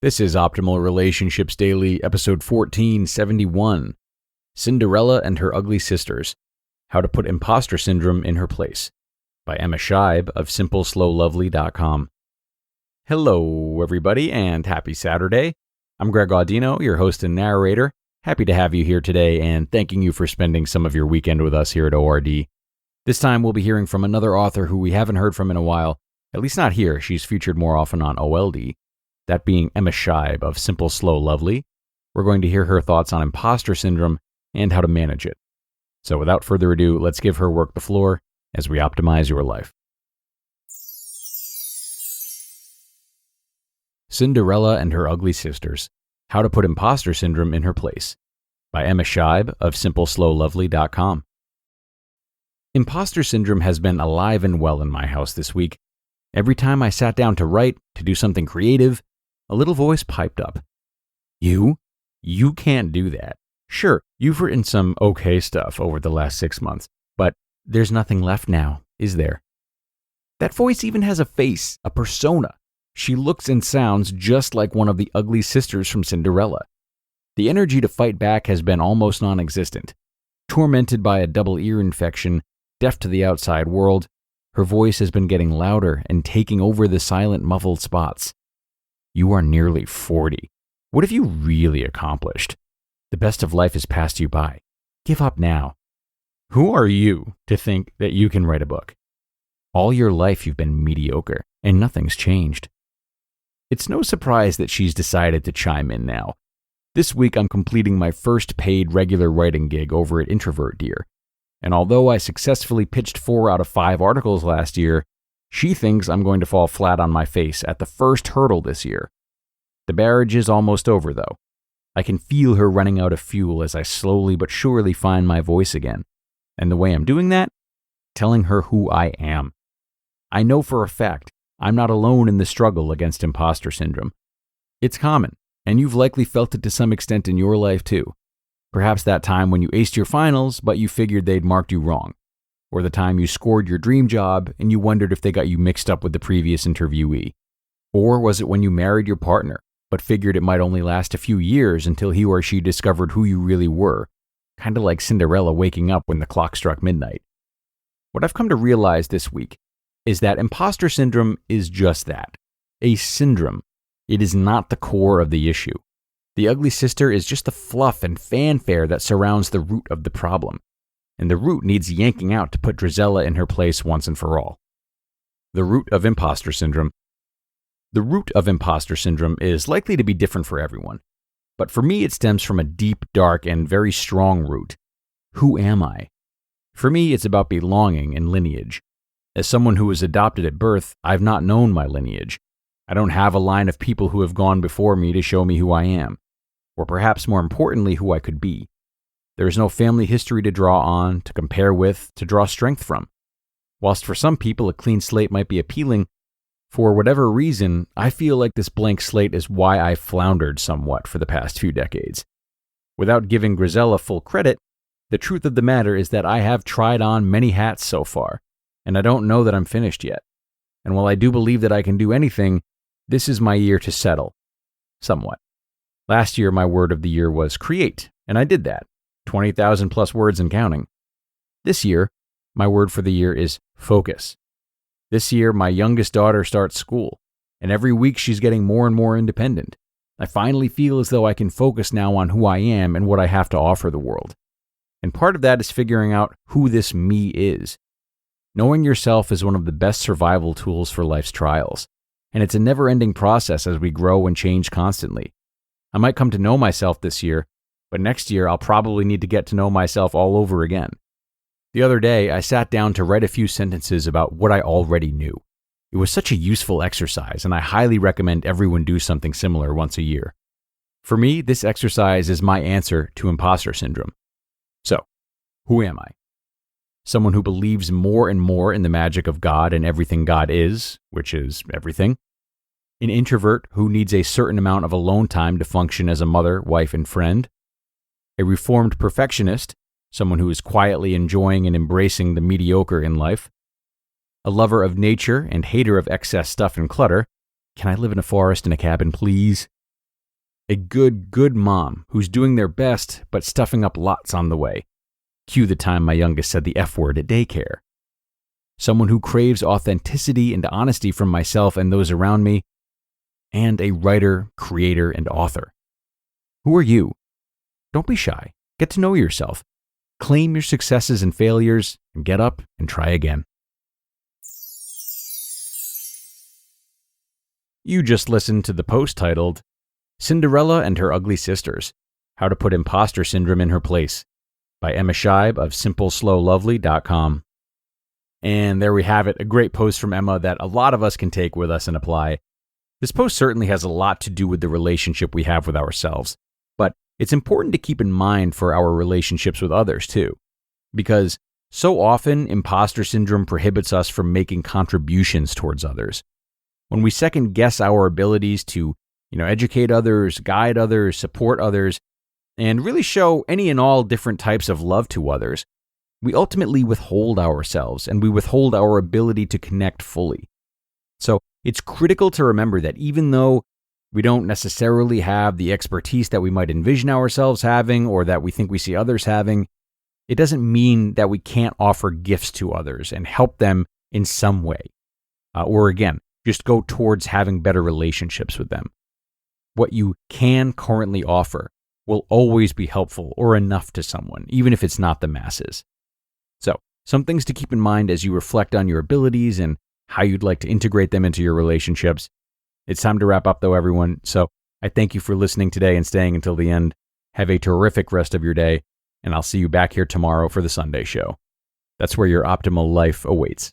This is Optimal Relationships Daily, episode 1471, Cinderella and Her Ugly Sisters, How to Put Imposter Syndrome in Her Place, by Emma Scheib of SimpleSlowLovely.com. Hello, everybody, and happy Saturday. I'm Greg Audino, your host and narrator. Happy to have you here today, and thanking you for spending some of your weekend with us here at ORD. This time, we'll be hearing from another author who we haven't heard from in a while, at least not here. She's featured more often on OLD. That being Emma Scheib of Simple, Slow, Lovely. We're going to hear her thoughts on imposter syndrome and how to manage it. So without further ado, let's give her work the floor as we optimize your life. Cinderella and Her Ugly Sisters, How to Put Imposter Syndrome in Her Place, by Emma Scheib of SimpleSlowLovely.com. Imposter syndrome has been alive and well in my house this week. Every time I sat down to write, to do something creative, a little voice piped up. You can't do that. Sure, you've written some okay stuff over the last 6 months, but there's nothing left now, is there? That voice even has a face, a persona. She looks and sounds just like one of the ugly sisters from Cinderella. The energy to fight back has been almost non-existent. Tormented by a double ear infection, deaf to the outside world, her voice has been getting louder and taking over the silent, muffled spots. You are nearly 40. What have you really accomplished? The best of life has passed you by. Give up now. Who are you to think that you can write a book? All your life you've been mediocre, and nothing's changed. It's no surprise that she's decided to chime in now. This week I'm completing my first paid regular writing gig over at Introvert, dear. And although I successfully pitched 4 out of 5 articles last year, she thinks I'm going to fall flat on my face at the first hurdle this year. The barrage is almost over, though. I can feel her running out of fuel as I slowly but surely find my voice again. And the way I'm doing that? Telling her who I am. I know for a fact I'm not alone in the struggle against imposter syndrome. It's common, and you've likely felt it to some extent in your life too. Perhaps that time when you aced your finals, but you figured they'd marked you wrong. Or the time you scored your dream job and you wondered if they got you mixed up with the previous interviewee. Or was it when you married your partner, but figured it might only last a few years until he or she discovered who you really were, kind of like Cinderella waking up when the clock struck midnight. What I've come to realize this week is that imposter syndrome is just that, a syndrome. It is not the core of the issue. The ugly sister is just the fluff and fanfare that surrounds the root of the problem. And the root needs yanking out to put Drizella in her place once and for all. The root of imposter syndrome. The root of imposter syndrome is likely to be different for everyone. But for me, it stems from a deep, dark, and very strong root. Who am I? For me, it's about belonging and lineage. As someone who was adopted at birth, I've not known my lineage. I don't have a line of people who have gone before me to show me who I am. Or perhaps more importantly, who I could be. There is no family history to draw on, to compare with, to draw strength from. Whilst for some people a clean slate might be appealing, for whatever reason, I feel like this blank slate is why I've floundered somewhat for the past few decades. Without giving Drizella full credit, the truth of the matter is that I have tried on many hats so far, and I don't know that I'm finished yet. And while I do believe that I can do anything, this is my year to settle. Somewhat. Last year, my word of the year was create, and I did that. 20,000 plus words and counting. This year, my word for the year is focus. This year, my youngest daughter starts school, and every week she's getting more and more independent. I finally feel as though I can focus now on who I am and what I have to offer the world. And part of that is figuring out who this me is. Knowing yourself is one of the best survival tools for life's trials, and it's a never-ending process as we grow and change constantly. I might come to know myself this year, but next year I'll probably need to get to know myself all over again. The other day, I sat down to write a few sentences about what I already knew. It was such a useful exercise, and I highly recommend everyone do something similar once a year. For me, this exercise is my answer to imposter syndrome. So, who am I? Someone who believes more and more in the magic of God and everything God is, which is everything. An introvert who needs a certain amount of alone time to function as a mother, wife, and friend. A reformed perfectionist, someone who is quietly enjoying and embracing the mediocre in life. A lover of nature and hater of excess stuff and clutter. Can I live in a forest in a cabin, please? A good mom who's doing their best but stuffing up lots on the way. Cue the time my youngest said the F word at daycare. Someone who craves authenticity and honesty from myself and those around me. And a writer, creator, and author. Who are you? Don't be shy. Get to know yourself. Claim your successes and failures, and get up and try again. You just listened to the post titled, Cinderella and Her Ugly Sisters, How to Put Imposter Syndrome in Her Place, by Scheib of simpleslowlovely.com. And there we have it, a great post from Emma that a lot of us can take with us and apply. This post certainly has a lot to do with the relationship we have with ourselves, but it's important to keep in mind for our relationships with others too, because so often imposter syndrome prohibits us from making contributions towards others. When we second guess our abilities to, educate others, guide others, support others, and really show any and all different types of love to others, we ultimately withhold ourselves and we withhold our ability to connect fully. So it's critical to remember that even though we don't necessarily have the expertise that we might envision ourselves having or that we think we see others having, it doesn't mean that we can't offer gifts to others and help them in some way. Or again, just go towards having better relationships with them. What you can currently offer will always be helpful or enough to someone, even if it's not the masses. So, some things to keep in mind as you reflect on your abilities and how you'd like to integrate them into your relationships. It's time to wrap up though, everyone. So, I thank you for listening today and staying until the end. Have a terrific rest of your day, and I'll see you back here tomorrow for the Sunday show. That's where your optimal life awaits.